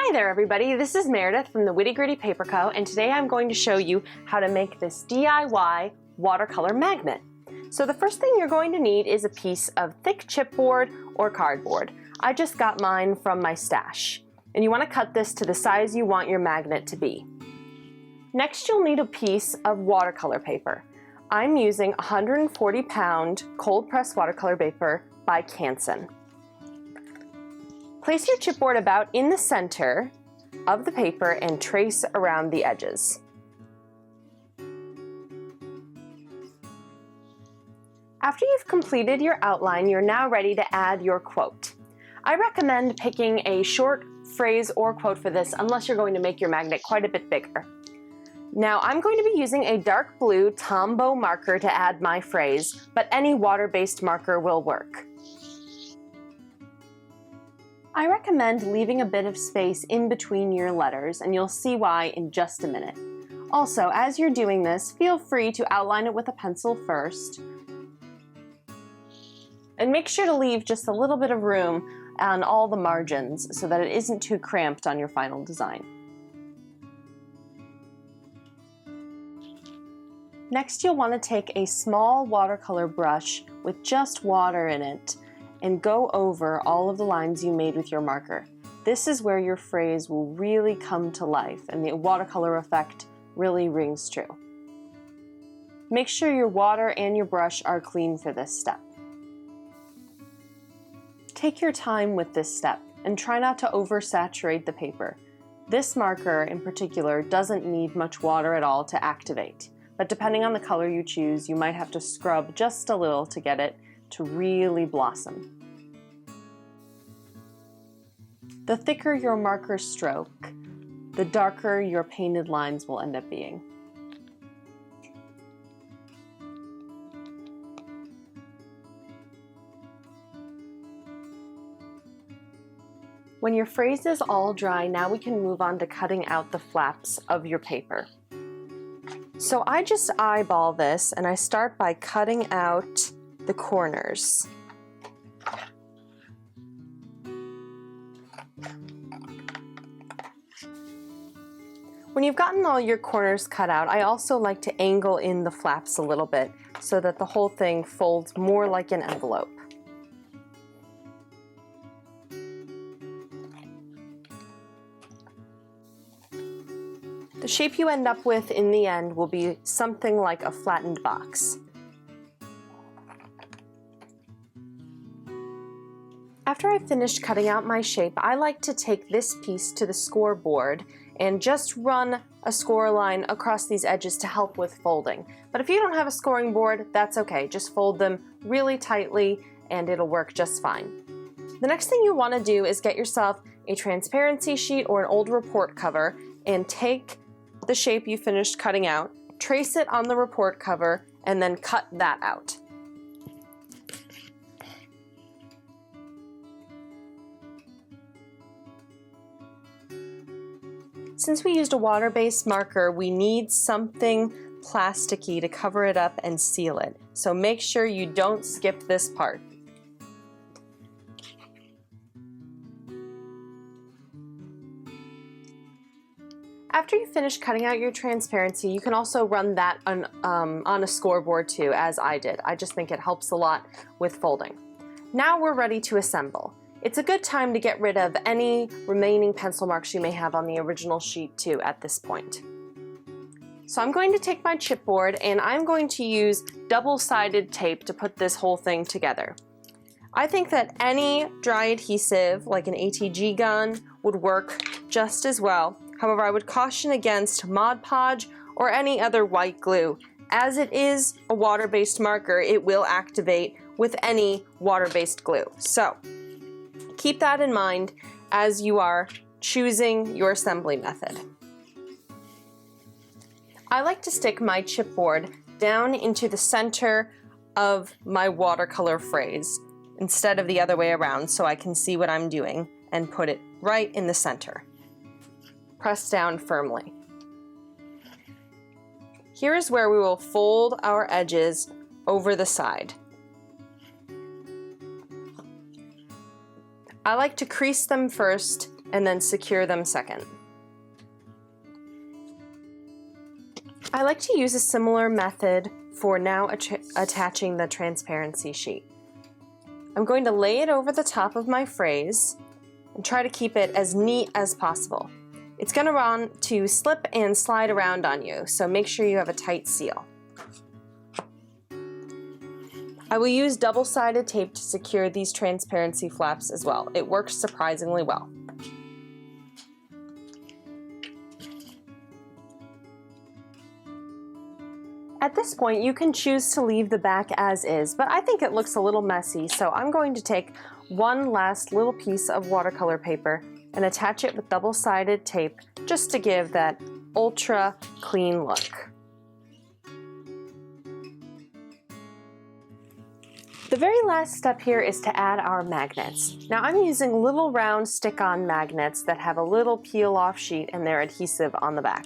Hi there everybody, this is Meredith from the Witty Gritty Paper Co. and today I'm going to show you how to make this DIY watercolor magnet. So the first thing you're going to need is a piece of thick chipboard or cardboard. I just got mine from my stash. And you want to cut this to the size you want your magnet to be. Next you'll need a piece of watercolor paper. I'm using 140-pound cold press watercolor paper by Canson. Place your chipboard about in the center of the paper and trace around the edges. After you've completed your outline, you're now ready to add your quote. I recommend picking a short phrase or quote for this unless you're going to make your magnet quite a bit bigger. Now I'm going to be using a dark blue Tombow marker to add my phrase, but any water-based marker will work. I recommend leaving a bit of space in between your letters, and you'll see why in just a minute. Also, as you're doing this, feel free to outline it with a pencil first. And make sure to leave just a little bit of room on all the margins so that it isn't too cramped on your final design. Next, you'll want to take a small watercolor brush with just water in it and go over all of the lines you made with your marker. This is where your phrase will really come to life and the watercolor effect really rings true. Make sure your water and your brush are clean for this step. Take your time with this step and try not to oversaturate the paper. This marker in particular doesn't need much water at all to activate, but depending on the color you choose, you might have to scrub just a little to get it to really blossom. The thicker your marker stroke, the darker your painted lines will end up being. When your phrase is all dry, now we can move on to cutting out the flaps of your paper. So I just eyeball this and I start by cutting out the corners. When you've gotten all your corners cut out, I also like to angle in the flaps a little bit so that the whole thing folds more like an envelope. The shape you end up with in the end will be something like a flattened box. After I've finished cutting out my shape, I like to take this piece to the scoreboard and just run a score line across these edges to help with folding. But if you don't have a scoring board, that's okay. Just fold them really tightly and it'll work just fine. The next thing you want to do is get yourself a transparency sheet or an old report cover and take the shape you finished cutting out, trace it on the report cover, and then cut that out. Since we used a water-based marker, we need something plasticky to cover it up and seal it. So make sure you don't skip this part. After you finish cutting out your transparency, you can also run that on a scoreboard too, as I did. I just think it helps a lot with folding. Now we're ready to assemble. It's a good time to get rid of any remaining pencil marks you may have on the original sheet too at this point. So I'm going to take my chipboard and I'm going to use double-sided tape to put this whole thing together. I think that any dry adhesive, like an ATG gun, would work just as well. However, I would caution against Mod Podge or any other white glue. As it is a water-based marker, it will activate with any water-based glue. So keep that in mind as you are choosing your assembly method. I like to stick my chipboard down into the center of my watercolor phrase instead of the other way around so I can see what I'm doing and put it right in the center. Press down firmly. Here is where we will fold our edges over the side. I like to crease them first and then secure them second. I like to use a similar method for now attaching the transparency sheet. I'm going to lay it over the top of my phrase and try to keep it as neat as possible. It's going to want to slip and slide around on you, so make sure you have a tight seal. I will use double-sided tape to secure these transparency flaps as well. It works surprisingly well. At this point, you can choose to leave the back as is, but I think it looks a little messy, so I'm going to take one last little piece of watercolor paper and attach it with double-sided tape just to give that ultra clean look. The very last step here is to add our magnets. Now I'm using little round stick-on magnets that have a little peel-off sheet and they're adhesive on the back.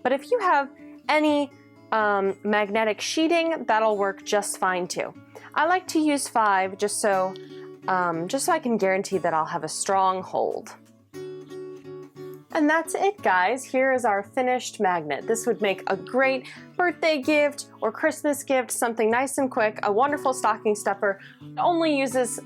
But if you have any magnetic sheeting, that'll work just fine too. I like to use 5 just so I can guarantee that I'll have a strong hold. And that's it, guys. Here is our finished magnet. This would make a great birthday gift or Christmas gift, something nice and quick, a wonderful stocking stuffer. It only uses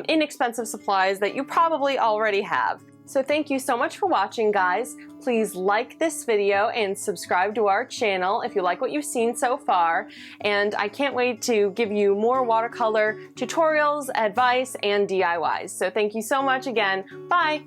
inexpensive supplies that you probably already have. So thank you so much for watching, guys. Please like this video and subscribe to our channel if you like what you've seen so far. And I can't wait to give you more watercolor tutorials, advice, and DIYs. So thank you so much again. Bye!